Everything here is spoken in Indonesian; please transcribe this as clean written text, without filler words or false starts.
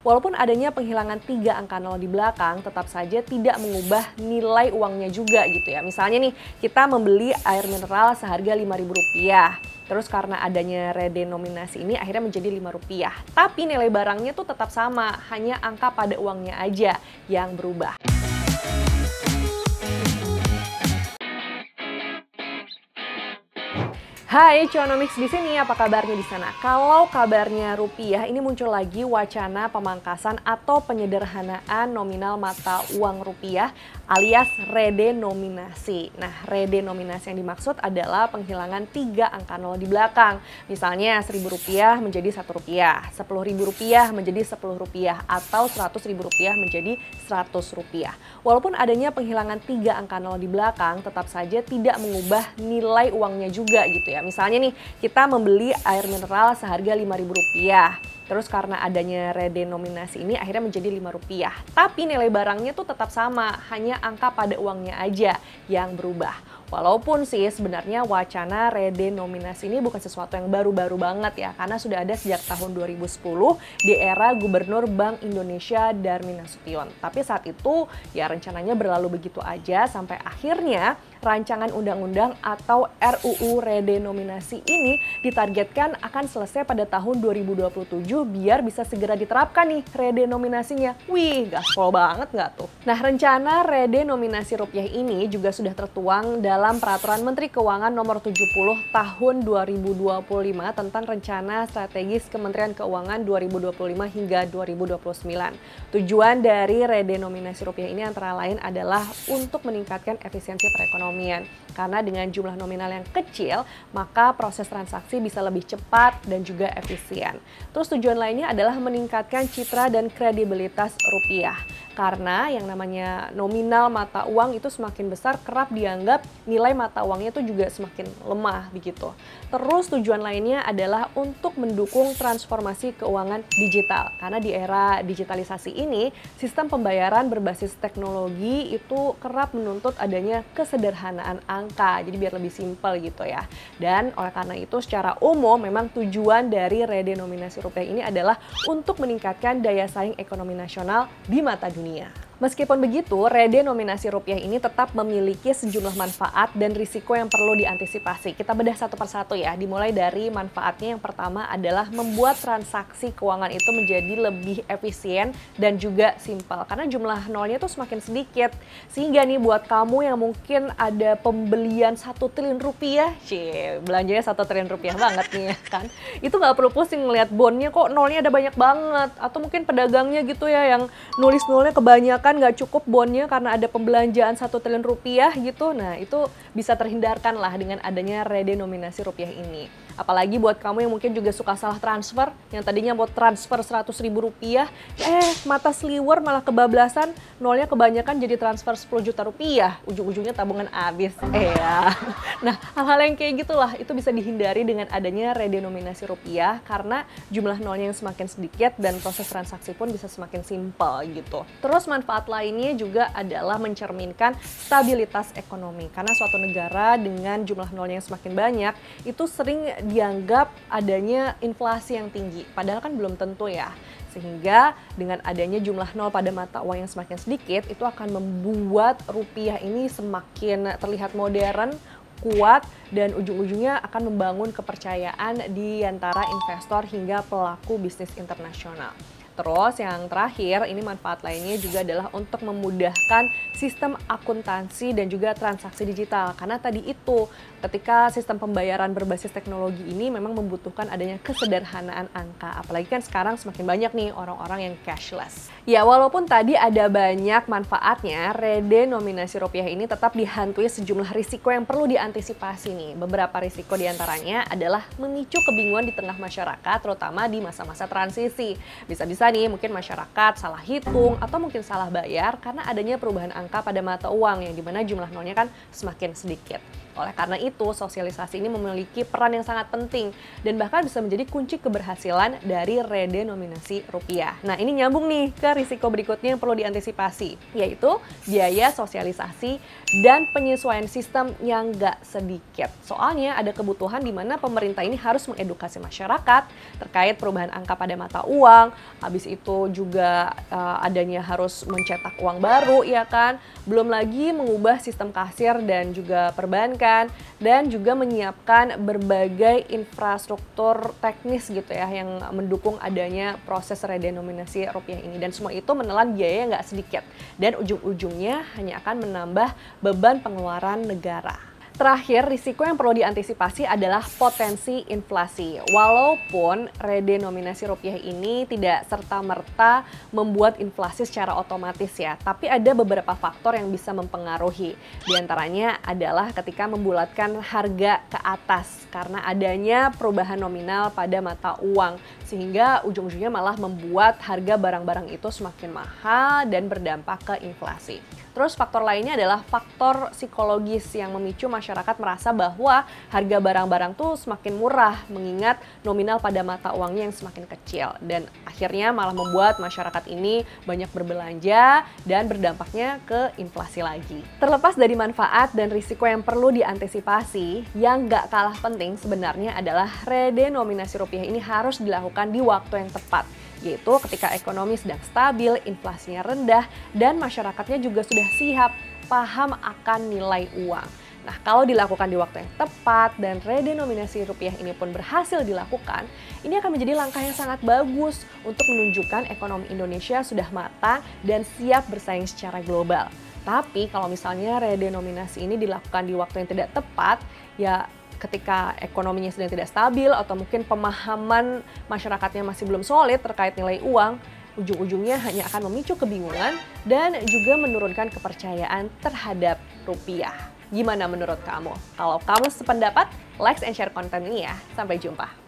Walaupun adanya penghilangan 3 angka 0 di belakang, tetap saja tidak mengubah nilai uangnya juga gitu ya. Misalnya nih, kita membeli air mineral seharga Rp5.000. Terus karena adanya redenominasi ini akhirnya menjadi Rp5. Tapi nilai barangnya tuh tetap sama, hanya angka pada uangnya aja yang berubah. Hai Cuanomics di sini, apa kabarnya di sana? Kalau kabarnya rupiah, ini muncul lagi wacana pemangkasan atau penyederhanaan nominal mata uang rupiah alias redenominasi. Nah, redenominasi yang dimaksud adalah penghilangan 3 angka 0 di belakang. Misalnya Rp1.000 menjadi Rp1, Rp10.000 menjadi Rp10, atau Rp100.000 menjadi Rp100. Walaupun adanya penghilangan 3 angka 0 di belakang, tetap saja tidak mengubah nilai uangnya juga gitu ya. Misalnya nih, kita membeli air mineral seharga Rp5.000. Terus karena adanya redenominasi ini akhirnya menjadi Rp5. Tapi nilai barangnya tuh tetap sama, hanya angka pada uangnya aja yang berubah. Walaupun sih sebenarnya wacana redenominasi ini bukan sesuatu yang baru-baru banget ya, karena sudah ada sejak tahun 2010 di era Gubernur Bank Indonesia Darmin Nasution. Tapi saat itu ya rencananya berlalu begitu aja sampai akhirnya rancangan undang-undang atau RUU redenominasi ini ditargetkan akan selesai pada tahun 2027 biar bisa segera diterapkan nih redenominasinya. Wih, gaspol banget nggak tuh? Nah, rencana redenominasi rupiah ini juga sudah tertuang dalam Peraturan Menteri Keuangan Nomor 70 Tahun 2025 tentang Rencana Strategis Kementerian Keuangan 2025 hingga 2029. Tujuan dari redenominasi rupiah ini antara lain adalah untuk meningkatkan efisiensi perekonomian. Karena dengan jumlah nominal yang kecil, maka proses transaksi bisa lebih cepat dan juga efisien. Terus tujuan lainnya adalah meningkatkan citra dan kredibilitas rupiah. Karena yang namanya nominal mata uang itu semakin besar, kerap dianggap nilai mata uangnya itu juga semakin lemah begitu. Terus tujuan lainnya adalah untuk mendukung transformasi keuangan digital. Karena di era digitalisasi ini, sistem pembayaran berbasis teknologi itu kerap menuntut adanya kesederhanaan angka. Jadi biar lebih simpel gitu ya. Dan oleh karena itu secara umum memang tujuan dari redenominasi rupiah ini adalah untuk meningkatkan daya saing ekonomi nasional di mata dunia. Meskipun begitu, redenominasi rupiah ini tetap memiliki sejumlah manfaat dan risiko yang perlu diantisipasi. Kita bedah satu persatu ya, dimulai dari manfaatnya. Yang pertama adalah membuat transaksi keuangan itu menjadi lebih efisien dan juga simpel. Karena jumlah nolnya tuh semakin sedikit. Sehingga nih buat kamu yang mungkin ada pembelian 1 triliun rupiah, belanjanya 1 triliun rupiah banget nih ya kan. Itu nggak perlu pusing ngeliat bondnya kok nolnya ada banyak banget. Atau mungkin pedagangnya gitu ya yang nulis-nolnya kebanyakan nggak cukup bondnya karena ada pembelanjaan 1 triliun rupiah gitu. Nah, itu bisa terhindarkan lah dengan adanya redenominasi rupiah ini. Apalagi buat kamu yang mungkin juga suka salah transfer, yang tadinya mau transfer Rp100.000, mata sliwer malah kebablasan, nolnya kebanyakan jadi transfer 10 juta rupiah, ujung-ujungnya tabungan habis. Nah, hal-hal yang kayak gitulah itu bisa dihindari dengan adanya redenominasi rupiah karena jumlah nolnya yang semakin sedikit dan proses transaksi pun bisa semakin simpel gitu. Terus manfaat lainnya juga adalah mencerminkan stabilitas ekonomi. Karena suatu negara dengan jumlah nolnya yang semakin banyak, itu sering dianggap adanya inflasi yang tinggi. Padahal kan belum tentu ya. Sehingga dengan adanya jumlah nol pada mata uang yang semakin sedikit, itu akan membuat rupiah ini semakin terlihat modern, kuat, dan ujung-ujungnya akan membangun kepercayaan di antara investor hingga pelaku bisnis internasional. Terus yang terakhir, ini manfaat lainnya juga adalah untuk memudahkan sistem akuntansi dan juga transaksi digital. Karena tadi itu, ketika sistem pembayaran berbasis teknologi ini memang membutuhkan adanya kesederhanaan angka. Apalagi kan sekarang semakin banyak nih orang-orang yang cashless. Ya, walaupun tadi ada banyak manfaatnya, redenominasi rupiah ini tetap dihantui sejumlah risiko yang perlu diantisipasi nih. Beberapa risiko diantaranya adalah memicu kebingungan di tengah masyarakat, terutama di masa-masa transisi. Bisa-bisa nih mungkin masyarakat salah hitung atau mungkin salah bayar karena adanya perubahan angka pada mata uang yang dimana jumlah nolnya kan semakin sedikit. Oleh karena itu, sosialisasi ini memiliki peran yang sangat penting dan bahkan bisa menjadi kunci keberhasilan dari redenominasi rupiah. Nah, ini nyambung nih ke risiko berikutnya yang perlu diantisipasi, yaitu biaya sosialisasi dan penyesuaian sistem yang nggak sedikit. Soalnya ada kebutuhan di mana pemerintah ini harus mengedukasi masyarakat terkait perubahan angka pada mata uang, habis itu juga adanya harus mencetak uang baru, ya kan? Belum lagi mengubah sistem kasir dan juga perbankan, dan juga menyiapkan berbagai infrastruktur teknis gitu ya yang mendukung adanya proses redenominasi rupiah ini. Dan semua itu menelan biaya nggak sedikit dan ujung-ujungnya hanya akan menambah beban pengeluaran negara. Terakhir, risiko yang perlu diantisipasi adalah potensi inflasi. Walaupun redenominasi rupiah ini tidak serta-merta membuat inflasi secara otomatis ya, tapi ada beberapa faktor yang bisa mempengaruhi. Di antaranya adalah ketika membulatkan harga ke atas karena adanya perubahan nominal pada mata uang, sehingga ujung-ujungnya malah membuat harga barang-barang itu semakin mahal dan berdampak ke inflasi. Terus faktor lainnya adalah faktor psikologis yang memicu masyarakat merasa bahwa harga barang-barang tuh semakin murah mengingat nominal pada mata uangnya yang semakin kecil. Dan akhirnya malah membuat masyarakat ini banyak berbelanja dan berdampaknya ke inflasi lagi. Terlepas dari manfaat dan risiko yang perlu diantisipasi, yang nggak kalah penting sebenarnya adalah redenominasi rupiah ini harus dilakukan di waktu yang tepat. Yaitu ketika ekonomi sedang stabil, inflasinya rendah, dan masyarakatnya juga sudah siap paham akan nilai uang. Nah, kalau dilakukan di waktu yang tepat dan redenominasi rupiah ini pun berhasil dilakukan, ini akan menjadi langkah yang sangat bagus untuk menunjukkan ekonomi Indonesia sudah matang dan siap bersaing secara global. Tapi kalau misalnya redenominasi ini dilakukan di waktu yang tidak tepat, ya ketika ekonominya sedang tidak stabil atau mungkin pemahaman masyarakatnya masih belum solid terkait nilai uang, ujung-ujungnya hanya akan memicu kebingungan dan juga menurunkan kepercayaan terhadap rupiah. Gimana menurut kamu? Kalau kamu sependapat, like and share konten ini ya. Sampai jumpa.